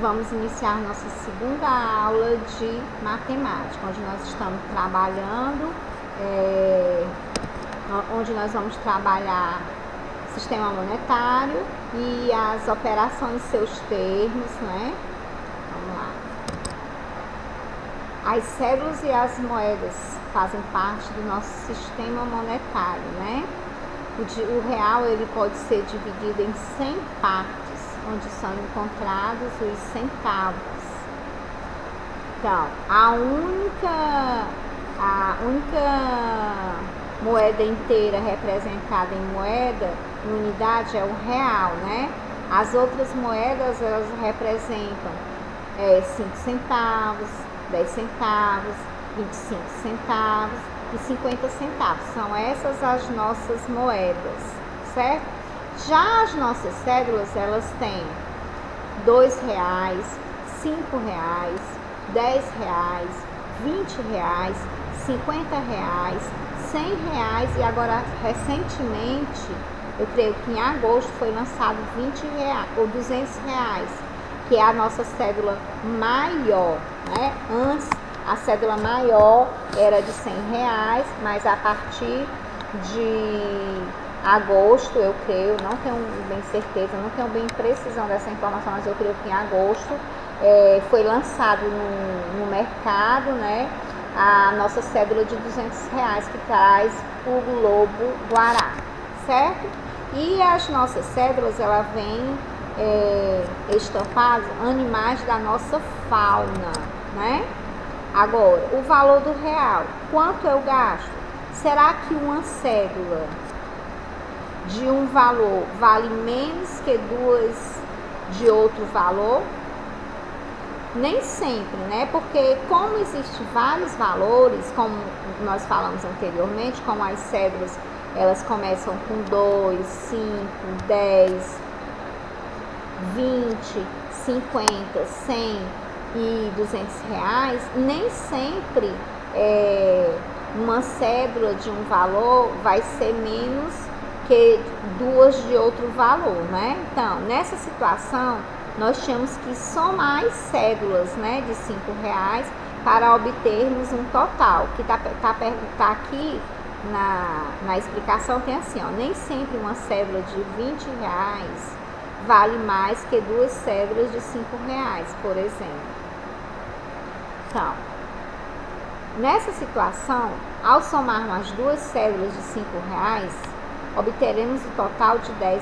Vamos iniciar nossa segunda aula de matemática, onde nós estamos trabalhando, onde nós vamos trabalhar sistema monetário e as operações, seus termos, né? Vamos lá. As cédulas e as moedas fazem parte do nosso sistema monetário, né? O real ele pode ser dividido em 100 partes, onde são encontrados os centavos. Então, a única moeda inteira representada em moeda, em unidade, é o real, né? As outras moedas, elas representam 5 centavos, 10 centavos, 25 centavos e 50 centavos. São essas as nossas moedas, certo? Já as nossas cédulas, elas têm R$2, R$5, R$10, R$20, R$50, R$100 e agora recentemente, eu creio que em agosto foi lançado R$20 ou R$200, que é a nossa cédula maior, né? Antes a cédula maior era de R$100, mas a partir de agosto, eu creio, não tenho bem certeza, não tenho bem precisão dessa informação, mas eu creio que em agosto foi lançado no mercado, né, a nossa cédula de R$200 que traz o globo guará, certo? E as nossas cédulas, ela vem estampadas animais da nossa fauna, né? Agora, o valor do real, quanto eu gasto? Será que uma cédula de um valor vale menos que duas de outro valor? Nem sempre, né? Porque como existem vários valores, como nós falamos anteriormente, como as cédulas, elas começam com 2, 5, 10, 20, 50, 100 e R$200, nem sempre uma cédula de um valor vai ser menos que duas de outro valor, né? Então, nessa situação, nós tínhamos que somar as cédulas, né, de R$5 para obtermos um total, que tá aqui na explicação, tem assim, ó, nem sempre uma cédula de R$20 vale mais que duas cédulas de R$5, por exemplo. Então, nessa situação, ao somarmos as duas cédulas de R$5, obteremos o total de R$10,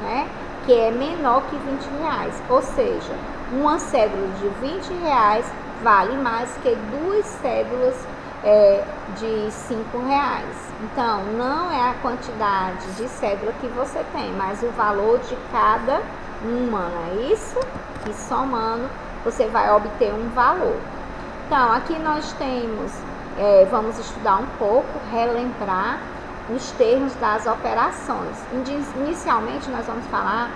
né? Que é menor que R$20. Ou seja, uma cédula de R$20 vale mais que duas cédulas de R$5. Então, não é a quantidade de cédula que você tem, mas o valor de cada uma, não é isso? E somando, você vai obter um valor. Então, aqui nós temos, vamos estudar um pouco, relembrar os termos das operações. Inicialmente, nós vamos falar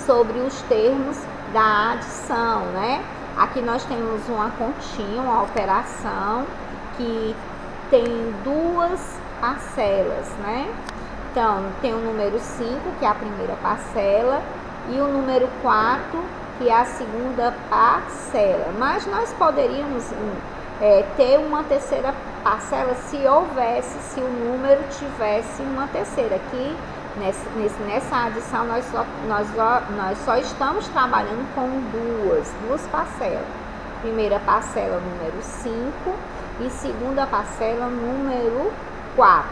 sobre os termos da adição, né? Aqui nós temos uma continha, uma operação que tem duas parcelas, né? Então, tem o número 5, que é a primeira parcela, e o número 4, que é a segunda parcela. Mas nós poderíamos ter uma terceira parcela se o número tivesse uma terceira. Aqui nessa adição nós só estamos trabalhando com duas parcelas. Primeira parcela número 5 e segunda parcela número 4.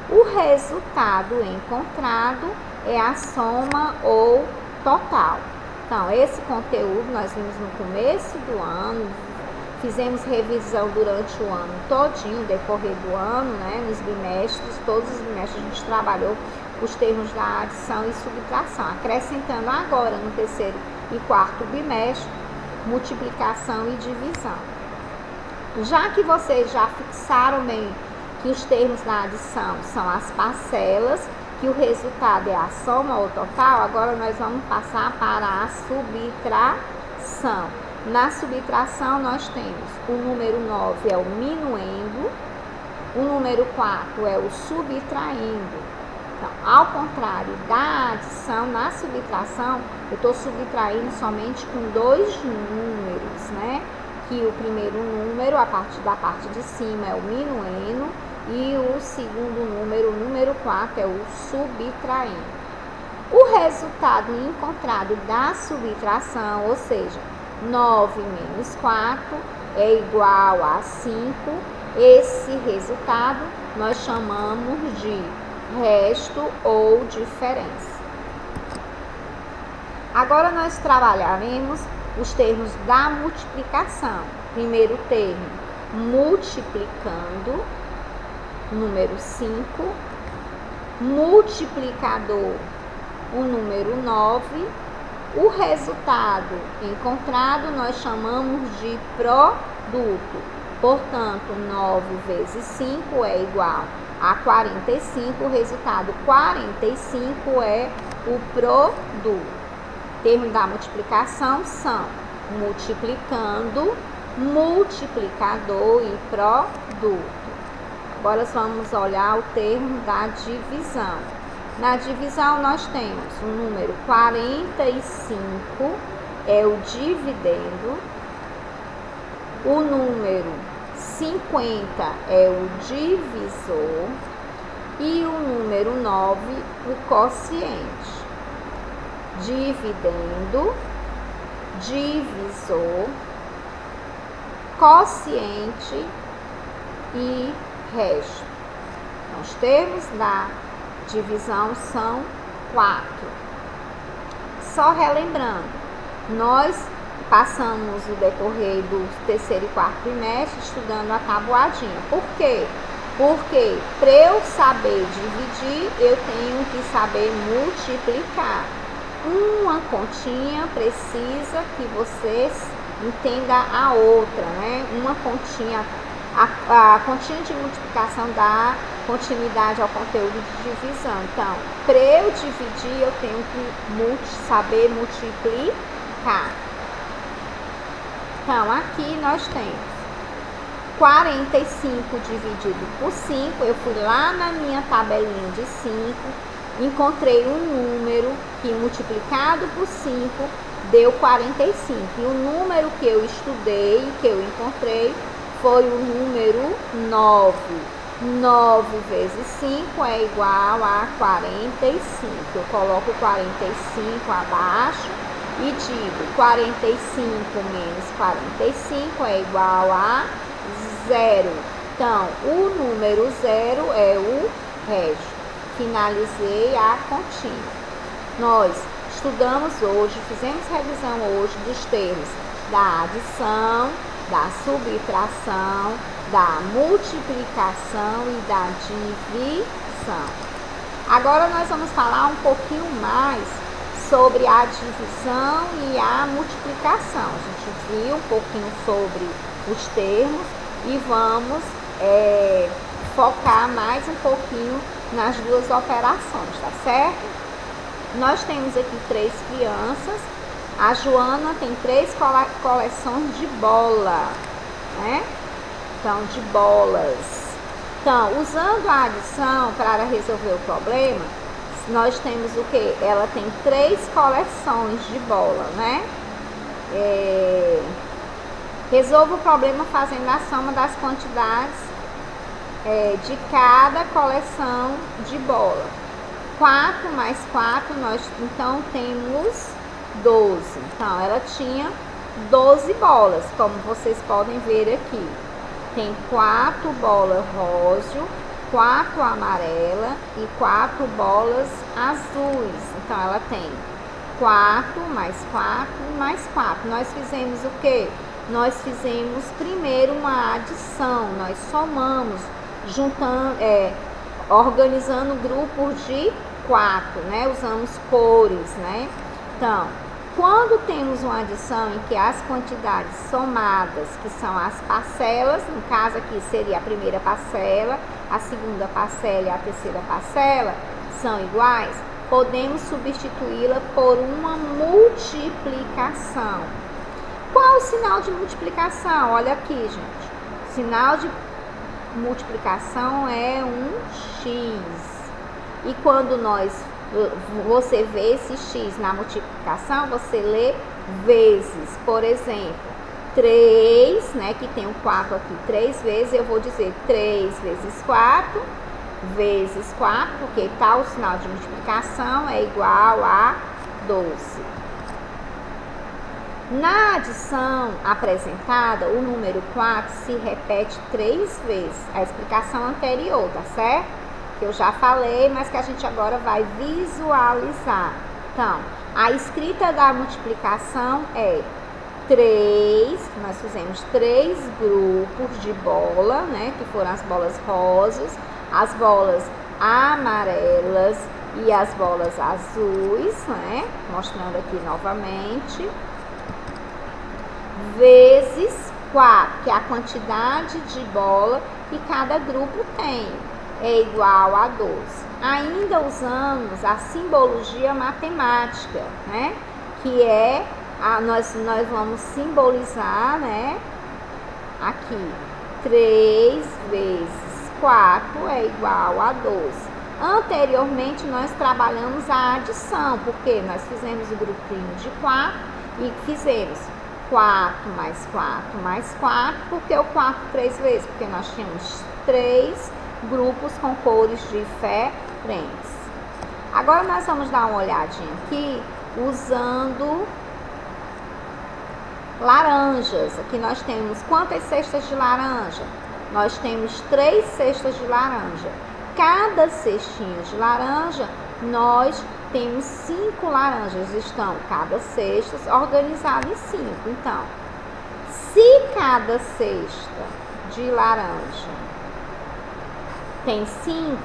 O resultado encontrado é a soma ou total. Então, esse conteúdo nós vimos no começo do ano, fizemos revisão durante o ano todinho, decorrer do ano, né, nos bimestres, todos os bimestres a gente trabalhou os termos da adição e subtração, acrescentando agora no terceiro e quarto bimestre, multiplicação e divisão. Já que vocês já fixaram bem que os termos da adição são as parcelas, que o resultado é a soma ou total, agora nós vamos passar para a subtração. Na subtração, nós temos o número 9 é o minuendo, o número 4 é o subtraindo, Então, ao contrário da adição, na subtração, eu estou subtraindo somente com dois números, né? Que o primeiro número, a partir da parte de cima, é o minuendo, e o segundo número, o número 4, é o subtraindo. O resultado encontrado da subtração, ou seja, 9 menos 4 é igual a 5. Esse resultado nós chamamos de resto ou diferença. Agora nós trabalharemos os termos da multiplicação. Primeiro termo, multiplicando, número 5, multiplicador, o número 9, o resultado encontrado nós chamamos de produto. Portanto, 9 vezes 5 é igual a 45, o resultado 45 é o produto. Termos da multiplicação são multiplicando, multiplicador e produto. Agora vamos olhar o termo da divisão. Na divisão nós temos o número 45, é o dividendo, o número 50 é o divisor e o número 9, o quociente. Dividendo, divisor, quociente e resto. Então, os termos da divisão são 4. Só relembrando, nós passamos o decorrer do terceiro e quarto trimestre estudando a tabuadinha. Por quê? Porque para eu saber dividir, eu tenho que saber multiplicar. Uma continha precisa que você entenda a outra, né? Uma continha, a continha de multiplicação dá continuidade ao conteúdo de divisão. Então, para eu dividir, eu tenho que saber multiplicar. Então, aqui nós temos 45 dividido por 5. Eu fui lá na minha tabelinha de 5, encontrei um número que multiplicado por 5 deu 45. E o número que eu estudei, que eu encontrei, foi o número 9. 9 vezes 5 é igual a 45. Eu coloco 45 abaixo e digo 45 menos 45 é igual a 0. Então, o número 0 é o resto. Finalizei a continha. Nós estudamos hoje, fizemos revisão hoje dos termos da adição, da subtração, da multiplicação e da divisão. Agora nós vamos falar um pouquinho mais sobre a divisão e a multiplicação. A gente viu um pouquinho sobre os termos e vamos focar mais um pouquinho nas duas operações, tá certo? Nós temos aqui 3 crianças. A Joana tem 3 coleções de bola, né? Então, de bolas. Então, usando a adição para resolver o problema, nós temos o que? Ela tem 3 coleções de bola, né? Resolva o problema fazendo a soma das quantidades de cada coleção de bola. 4 mais 4, nós então temos 12. Então, ela tinha 12 bolas, como vocês podem ver aqui. Tem 4 bolas rosa, 4 amarela e 4 bolas azuis. Então, ela tem 4 mais 4 mais 4. Nós fizemos o quê? Nós fizemos primeiro uma adição, nós somamos, juntando, organizando grupos de 4, né? Usamos cores, né? Então, quando temos uma adição em que as quantidades somadas, que são as parcelas, no caso aqui seria a primeira parcela, a segunda parcela e a terceira parcela, são iguais, podemos substituí-la por uma multiplicação. Qual o sinal de multiplicação? Olha aqui, gente. O sinal de multiplicação é um X. E quando você vê esse x na multiplicação, você lê vezes. Por exemplo, 3, né, que tem o 4 aqui 3 vezes, eu vou dizer 3 vezes 4 vezes 4, porque tal sinal de multiplicação é igual a 12. Na adição apresentada, o número 4 se repete 3 vezes, a explicação anterior, tá certo? Que eu já falei, mas que a gente agora vai visualizar. Então, a escrita da multiplicação é 3, nós fizemos 3 grupos de bola, né? Que foram as bolas rosas, as bolas amarelas e as bolas azuis, né? Mostrando aqui novamente. Vezes 4, que é a quantidade de bola que cada grupo tem, é igual a 12. Ainda usamos a simbologia matemática, né? Que é, nós vamos simbolizar, né? Aqui, 3 vezes 4 é igual a 12. Anteriormente, nós trabalhamos a adição, porque nós fizemos o grupinho de 4 e fizemos 4 mais 4 mais 4, porque o 4 3 vezes? Porque nós tínhamos 3 grupos com cores diferentes. Agora nós vamos dar uma olhadinha aqui, usando laranjas. Aqui nós temos quantas cestas de laranja? Nós temos 3 cestas de laranja. Cada cestinha de laranja, nós temos 5 laranjas, estão cada cesta organizada em 5. Então, se cada cesta de laranja tem 5,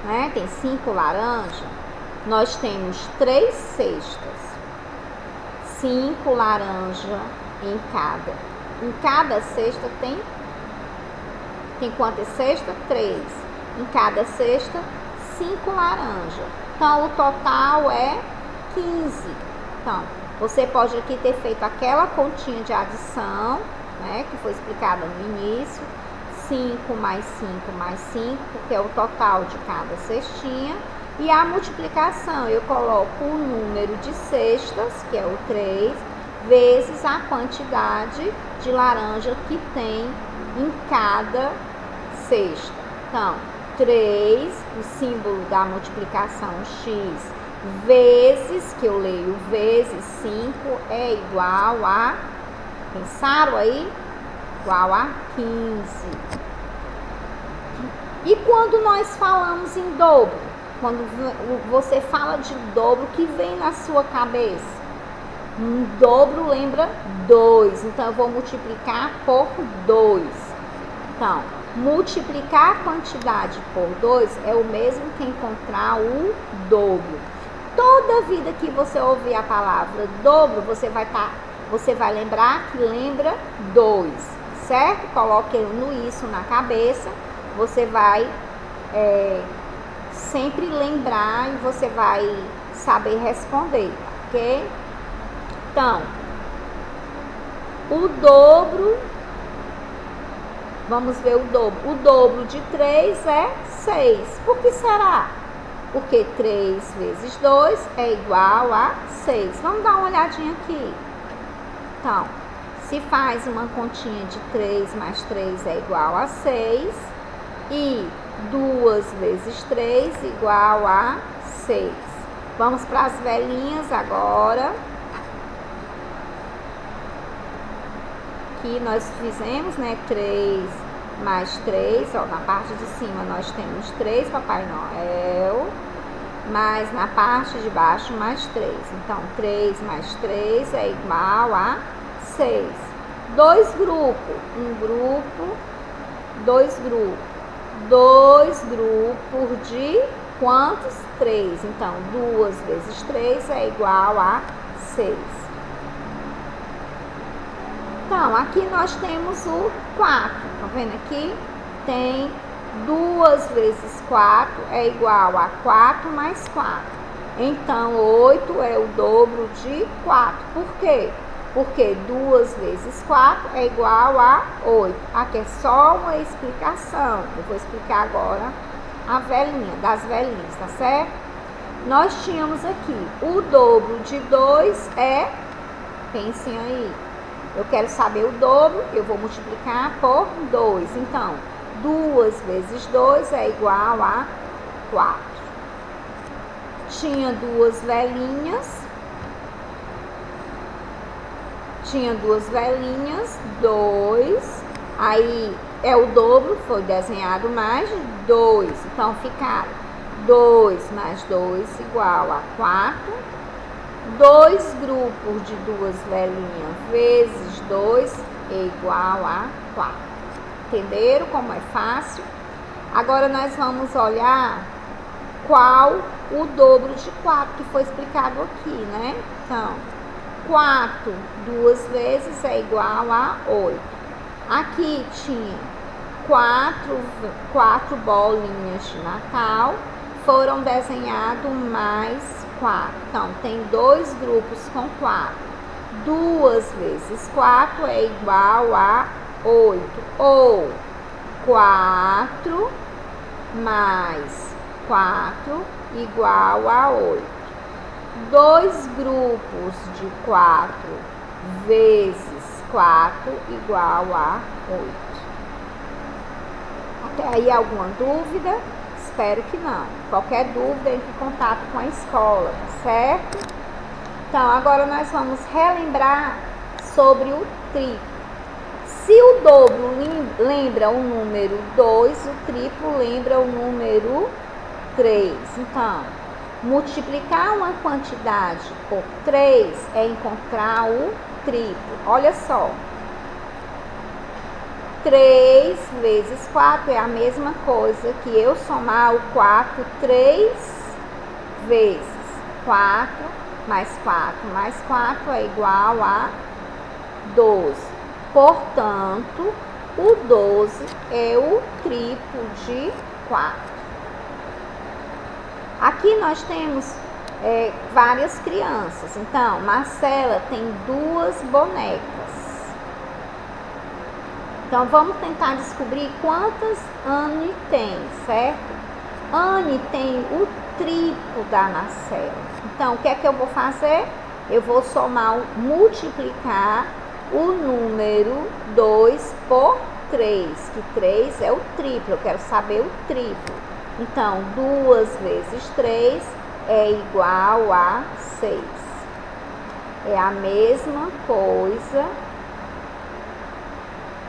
né? Tem 5 laranjas, nós temos 3 cestas, 5 laranjas em cada. Em cada cesta tem quantas cestas? 3. Em cada cesta, 5 laranjas. Então, o total é 15. Então, você pode aqui ter feito aquela continha de adição, né, que foi explicada no início. 5 mais 5 mais 5, que é o total de cada cestinha. E a multiplicação, eu coloco o número de cestas, que é o 3, vezes a quantidade de laranja que tem em cada cesta. Então, 3, o símbolo da multiplicação x, vezes, que eu leio vezes 5, é igual a, pensaram aí? Igual a 15. E quando nós falamos em dobro? Quando você fala de dobro, o que vem na sua cabeça? Um dobro lembra 2, então eu vou multiplicar por 2. Então, multiplicar a quantidade por 2 é o mesmo que encontrar o dobro. Toda vida que você ouvir a palavra dobro, você vai lembrar que lembra 2, certo? Coloque isso na cabeça, você vai sempre lembrar e você vai saber responder, ok? Então, o dobro, vamos ver o dobro. O dobro de 3 é 6. Por que será? Porque 3 vezes 2 é igual a 6. Vamos dar uma olhadinha aqui. Então, se faz uma continha de 3 mais 3 é igual a 6. E 2 vezes 3 igual a 6. Vamos para as velhinhas agora. Aqui nós fizemos, né, 3 mais 3, ó, na parte de cima nós temos 3 Papai Noel, mas na parte de baixo mais 3. Então, 3 mais 3 é igual a 6. 2 grupos, um grupo, 2 grupos. 2 grupos de quantos? 3. Então, 2 vezes 3 é igual a 6. Então, aqui nós temos o 4. Tá vendo aqui? Tem 2 vezes 4 é igual a 4 mais 4. Então, 8 é o dobro de 4. Por quê? Porque 2 vezes 4 é igual a 8. Aqui é só uma explicação. Eu vou explicar agora a velhinha, das velhinhas, tá certo? Nós tínhamos aqui, o dobro de 2 é, pensem aí, eu quero saber o dobro, eu vou multiplicar por 2. Então, 2 vezes 2 é igual a 4. Tinha duas velhinhas, 2, aí é o dobro, foi desenhado mais 2, então ficaram 2 mais 2 igual a 4, 2 grupos de duas velhinhas vezes 2 é igual a 4. Entenderam como é fácil? Agora nós vamos olhar qual o dobro de 4, que foi explicado aqui, né? Então, 4 duas vezes é igual a 8. Aqui tinha 4 bolinhas de Natal, foram desenhados mais 4. Então, tem 2 grupos com 4. 2 vezes 4 é igual a 8. Ou 4 mais 4 igual a 8. 2 grupos de 4 vezes 4 igual a 8. Até aí alguma dúvida? Espero que não. Qualquer dúvida, entre em contato com a escola, tá certo? Então, agora nós vamos relembrar sobre o triplo. Se o dobro lembra o número 2, o triplo lembra o número 3. Então, multiplicar uma quantidade por 3 é encontrar o triplo. Olha só. 3 vezes 4 é a mesma coisa que eu somar o 4 3 vezes. 4 mais 4 mais 4 é igual a 12. Portanto, o 12 é o triplo de 4. Aqui nós temos várias crianças. Então, Marcela tem 2 bonecas. Então, vamos tentar descobrir quantas Anne tem, certo? Anne tem o triplo da Marcela. Então, o que é que eu vou fazer? Eu vou somar, multiplicar o número 2 por 3, que 3 é o triplo, eu quero saber o triplo. Então, 2 vezes 3 é igual a 6. É a mesma coisa.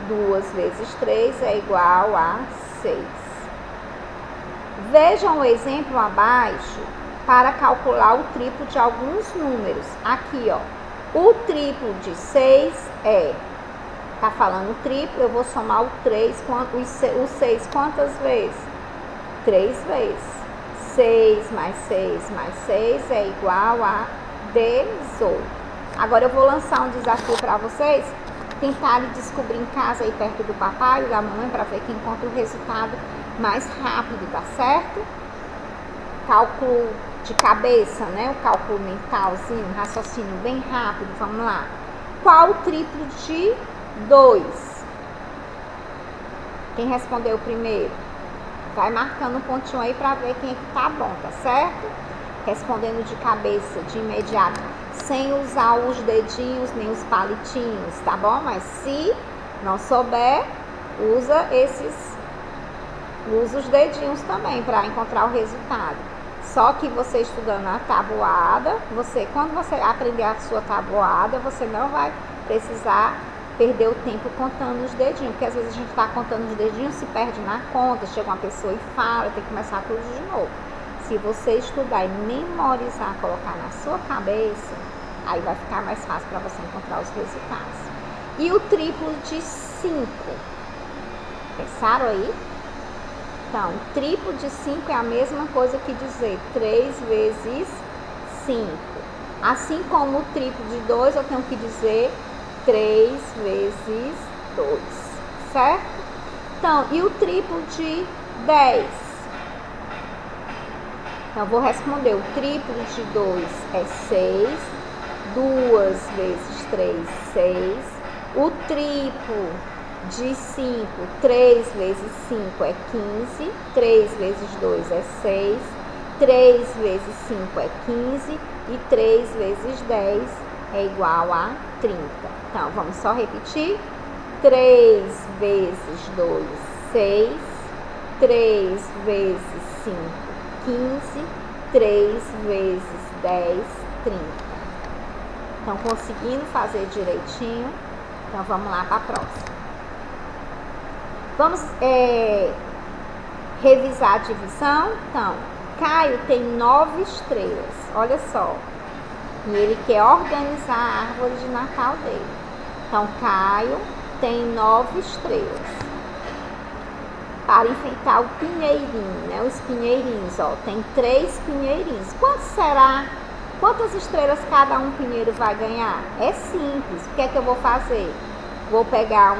2 vezes 3 é igual a 6. Vejam o exemplo abaixo para calcular o triplo de alguns números. Aqui, ó, o triplo de 6 tá falando triplo, eu vou somar o 3, o 6 quantas vezes? 3 vezes. 6 mais 6 mais 6 é igual a 18. Agora eu vou lançar um desafio para vocês. Tentarem descobrir em casa aí perto do papai e da mamãe para ver quem encontra o resultado mais rápido, tá certo? Cálculo de cabeça, né? O cálculo mentalzinho, raciocínio bem rápido, vamos lá. Qual o triplo de 2? Quem respondeu primeiro? Vai marcando um pontinho aí para ver quem é que tá bom, tá certo? Respondendo de cabeça, de imediato, sem usar os dedinhos nem os palitinhos, tá bom? Mas se não souber, usa os dedinhos também para encontrar o resultado. Só que você estudando a tabuada, quando você aprender a sua tabuada, você não vai precisar perder o tempo contando os dedinhos, porque às vezes a gente está contando os dedinhos, se perde na conta, chega uma pessoa e fala, tem que começar tudo de novo. Se você estudar e memorizar, colocar na sua cabeça, aí vai ficar mais fácil para você encontrar os resultados. E o triplo de 5? Pensaram aí? Então, triplo de 5 é a mesma coisa que dizer 3 vezes 5. Assim como o triplo de 2, eu tenho que dizer 3 vezes 2, certo? Então, e o triplo de 10? Então, eu vou responder, o triplo de 2 é 6, 2 vezes 3, 6. O triplo De 5, 3 vezes 5 é 15, 3 vezes 2 é 6, 3 vezes 5 é 15 e 3 vezes 10 é igual a 30. Então, vamos só repetir. 3 vezes 2, 6, 3 vezes 5, 15, 3 vezes 10, 30. Então, conseguindo fazer direitinho, então vamos lá para a próxima. Vamos revisar a divisão? Então, Caio tem 9 estrelas, olha só. E ele quer organizar a árvore de Natal dele. Então, Caio tem 9 estrelas. Para enfeitar o pinheirinho, né? Os pinheirinhos, ó, tem 3 pinheirinhos. Quanto será? Quantas estrelas cada um pinheiro vai ganhar? É simples. O que é que eu vou fazer? Vou pegar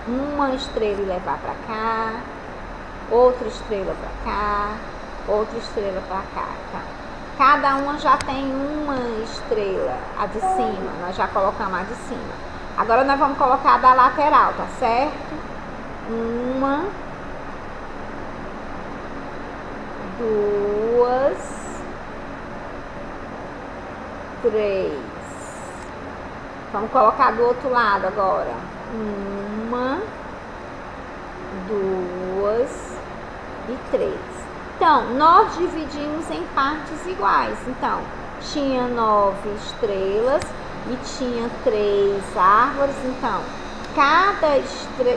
uma estrela e levar para cá, outra estrela para cá, outra estrela para cá. Então, cada uma já tem uma estrela, a de cima, nós já colocamos a de cima. Agora nós vamos colocar a da lateral, tá certo? 1, 2, 3. Vamos colocar do outro lado agora. 1, 2 e 3. Então, nós dividimos em partes iguais. Então, tinha 9 estrelas e tinha 3 árvores. Então,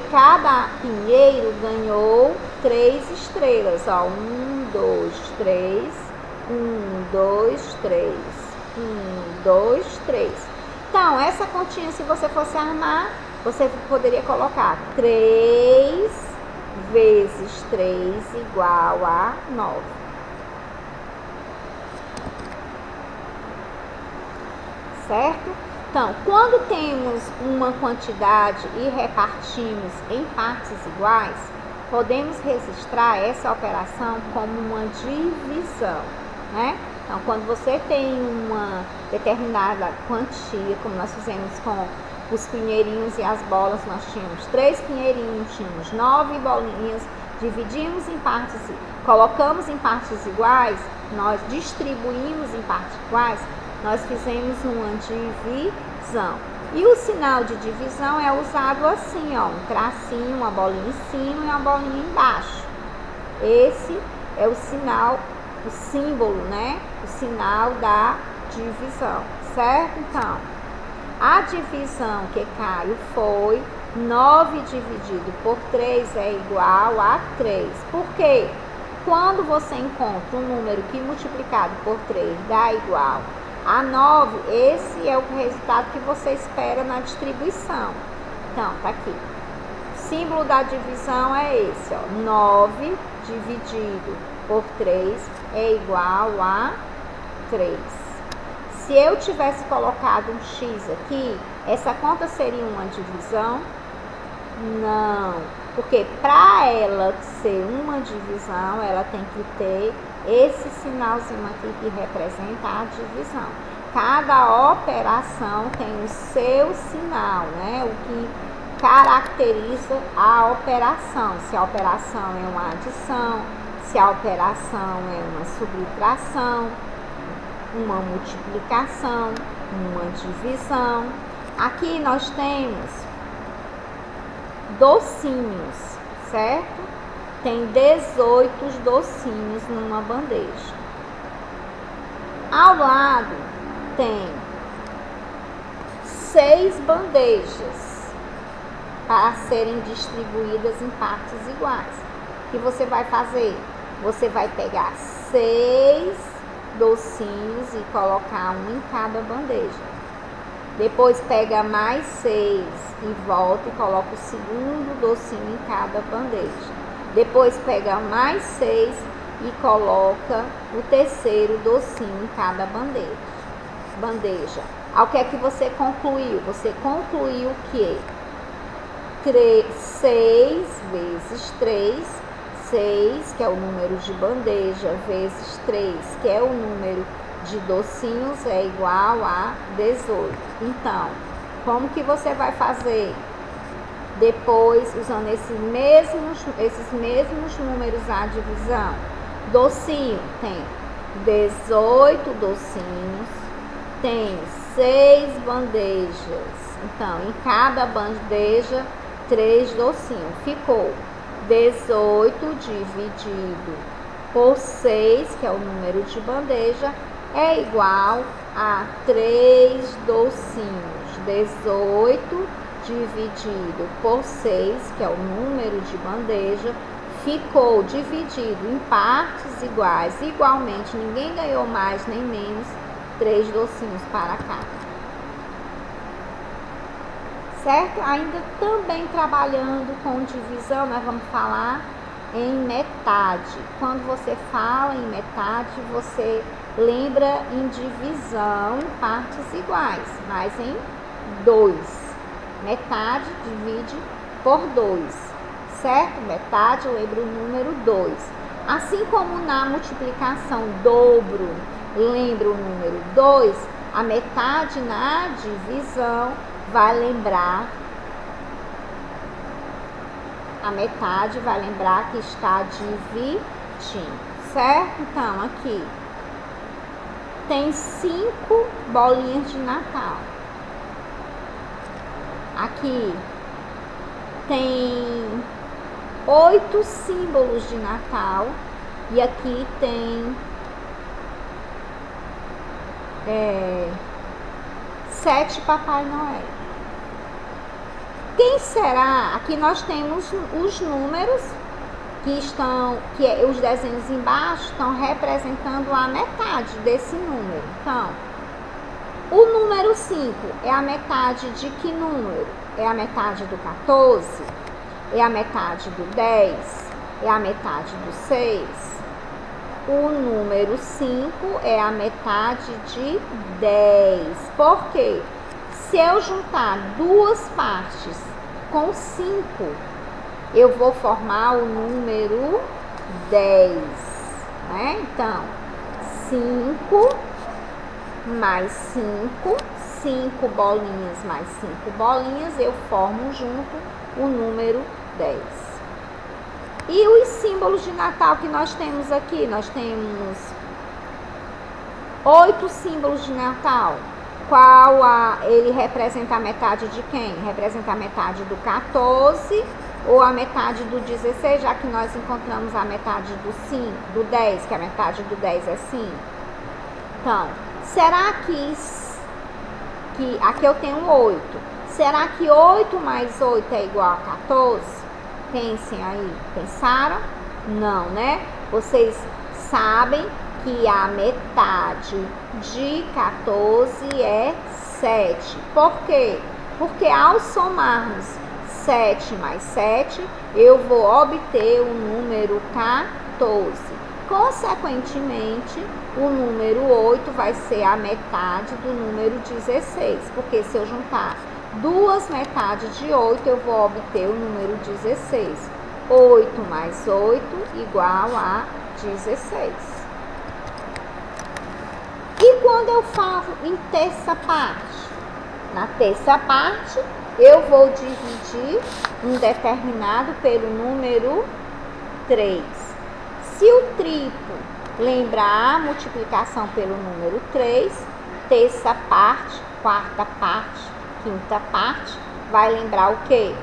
cada pinheiro ganhou 3 estrelas. Ó, 1, 2, 3. 1, 2, 3. 1, 2, 3. Então, essa continha, se você fosse armar, você poderia colocar 3 vezes 3 igual a 9. Certo? Então, quando temos uma quantidade e repartimos em partes iguais, podemos registrar essa operação como uma divisão, né? Então, quando você tem uma determinada quantia, como nós fizemos com os pinheirinhos e as bolas, nós tínhamos 3 pinheirinhos, tínhamos 9 bolinhas, dividimos em partes, colocamos em partes iguais, nós distribuímos em partes iguais, nós fizemos uma divisão. E o sinal de divisão é usado assim, ó, um tracinho, uma bolinha em cima e uma bolinha embaixo. Esse é o sinal, o símbolo, né? O sinal da divisão, certo? Então, a divisão que Caio foi 9 dividido por 3 é igual a 3. Por quê? Quando você encontra um número que multiplicado por 3 dá igual a 9, esse é o resultado que você espera na distribuição. Então, tá aqui. O símbolo da divisão é esse, ó. 9 dividido por 3 é igual a 3. Se eu tivesse colocado um X aqui, essa conta seria uma divisão? Não, porque para ela ser uma divisão, ela tem que ter esse sinalzinho aqui que representa a divisão. Cada operação tem o seu sinal, né? O que caracteriza a operação. Se a operação é uma adição, se a operação é uma subtração, uma multiplicação, uma divisão. Aqui nós temos docinhos, certo? Tem 18 docinhos numa bandeja. Ao lado tem 6 bandejas para serem distribuídas em partes iguais. O que você vai fazer? Você vai pegar 6 docinhos e colocar um em cada bandeja. Depois pega mais 6 e volta e coloca o segundo docinho em cada bandeja. Depois pega mais 6 e coloca o terceiro docinho em cada bandeja. Ao que é que você concluiu? Você concluiu que 6 vezes 3, 6, que é o número de bandeja, vezes 3, que é o número de docinhos, é igual a 18. Então, como que você vai fazer? Depois, usando esses mesmos números à divisão. Docinho tem 18 docinhos, tem 6 bandejas. Então, em cada bandeja, 3 docinhos. Ficou 18 dividido por 6, que é o número de bandeja, é igual a 3 docinhos. 18 dividido por 6, que é o número de bandeja, ficou dividido em partes iguais. Igualmente, ninguém ganhou mais nem menos, 3 docinhos para cada. Certo? Ainda também trabalhando com divisão, nós vamos falar em metade. Quando você fala em metade, você lembra em divisão em partes iguais, mas em 2. Metade divide por 2, certo? Metade, lembra o número 2. Assim como na multiplicação dobro, lembra o número 2, a metade na divisão vai lembrar, que está dividindo, certo? Então, aqui tem 5 bolinhas de Natal. Aqui tem 8 símbolos de Natal. E aqui tem 7 Papai Noel. Quem será? Aqui nós temos os números os desenhos embaixo estão representando a metade desse número. Então, o número 5 é a metade de que número? É a metade do 14? É a metade do 10? É a metade do 6? O número 5 é a metade de 10. Por quê? Se eu juntar duas partes com 5, eu vou formar o número 10, né? Então, 5 mais 5, 5 bolinhas mais 5 bolinhas, eu formo junto o número 10. E os símbolos de Natal que nós temos aqui? Nós temos 8 símbolos de Natal. Ele representa a metade de quem? Representa a metade do 14 ou a metade do 16, já que nós encontramos a metade do 10, que a metade do 10 é 5. Então, será que aqui eu tenho 8. Será que 8 mais 8 é igual a 14? Pensem aí. Pensaram? Não, né? Vocês sabem que a metade de 14 é 7. Por quê? Porque ao somarmos 7 mais 7, eu vou obter o número 14. Consequentemente, o número 8 vai ser a metade do número 16. Porque se eu juntar duas metades de 8, eu vou obter o número 16. 8 mais 8 igual a 16. E quando eu falo em terça parte? Na terça parte, eu vou dividir um determinado pelo número 3. Se o triplo lembrar a multiplicação pelo número 3, terça parte, quarta parte, quinta parte, vai lembrar o quê?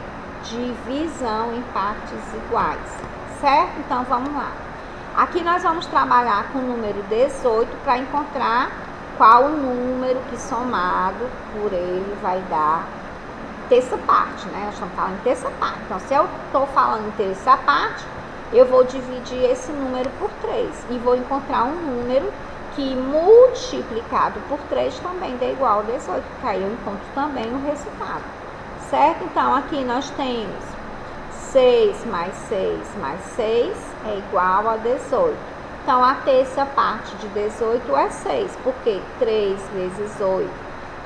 Divisão em partes iguais, certo? Então, vamos lá. Aqui nós vamos trabalhar com o número 18 para encontrar qual o número que somado por ele vai dar terça parte, né? Nós estamos falando em terça parte. Então, se eu estou falando em terça parte, eu vou dividir esse número por 3 e vou encontrar um número que multiplicado por 3 também dá igual a 18, porque aí eu encontro também o resultado, certo? Então, aqui nós temos 6 mais 6 mais 6 é igual a 18. Então, a terça parte de 18 é 6, porque 3 vezes 8,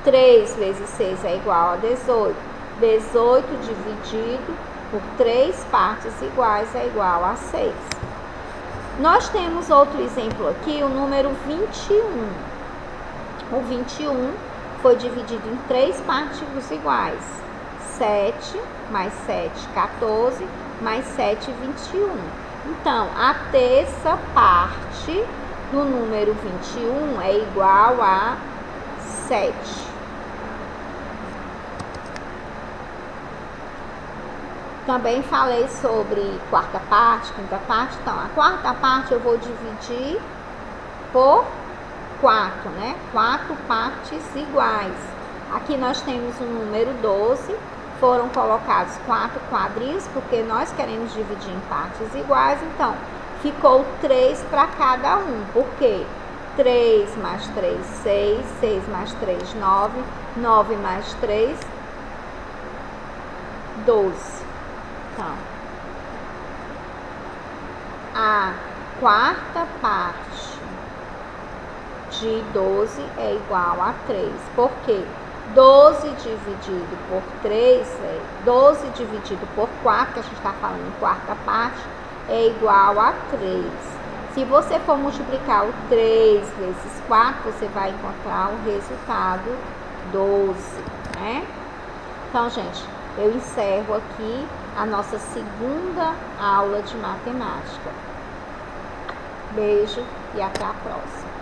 3 vezes 6 é igual a 18. 18 dividido por 3 partes iguais é igual a 6. Nós temos outro exemplo aqui, o número 21. O 21 foi dividido em 3 partes iguais. 7, mais 7, 14, mais 7, 21. Então, a terça parte do número 21 é igual a 7. Também falei sobre quarta parte, quinta parte. Então, a quarta parte eu vou dividir por 4, né? 4 partes iguais. Aqui nós temos o número 12. Foram colocados 4 quadrinhos, porque nós queremos dividir em partes iguais. Então, ficou 3 para cada um. Por quê? 3 mais 3, 6. 6 mais 3, 9. 9 mais 3, 12. Então, a quarta parte de 12 é igual a 3. Por quê? 12 dividido por 3, 12 dividido por 4, que a gente está falando em quarta parte, é igual a 3. Se você for multiplicar o 3 vezes 4, você vai encontrar o resultado 12, né? Então, gente, eu encerro aqui a nossa segunda aula de matemática. Beijo e até a próxima.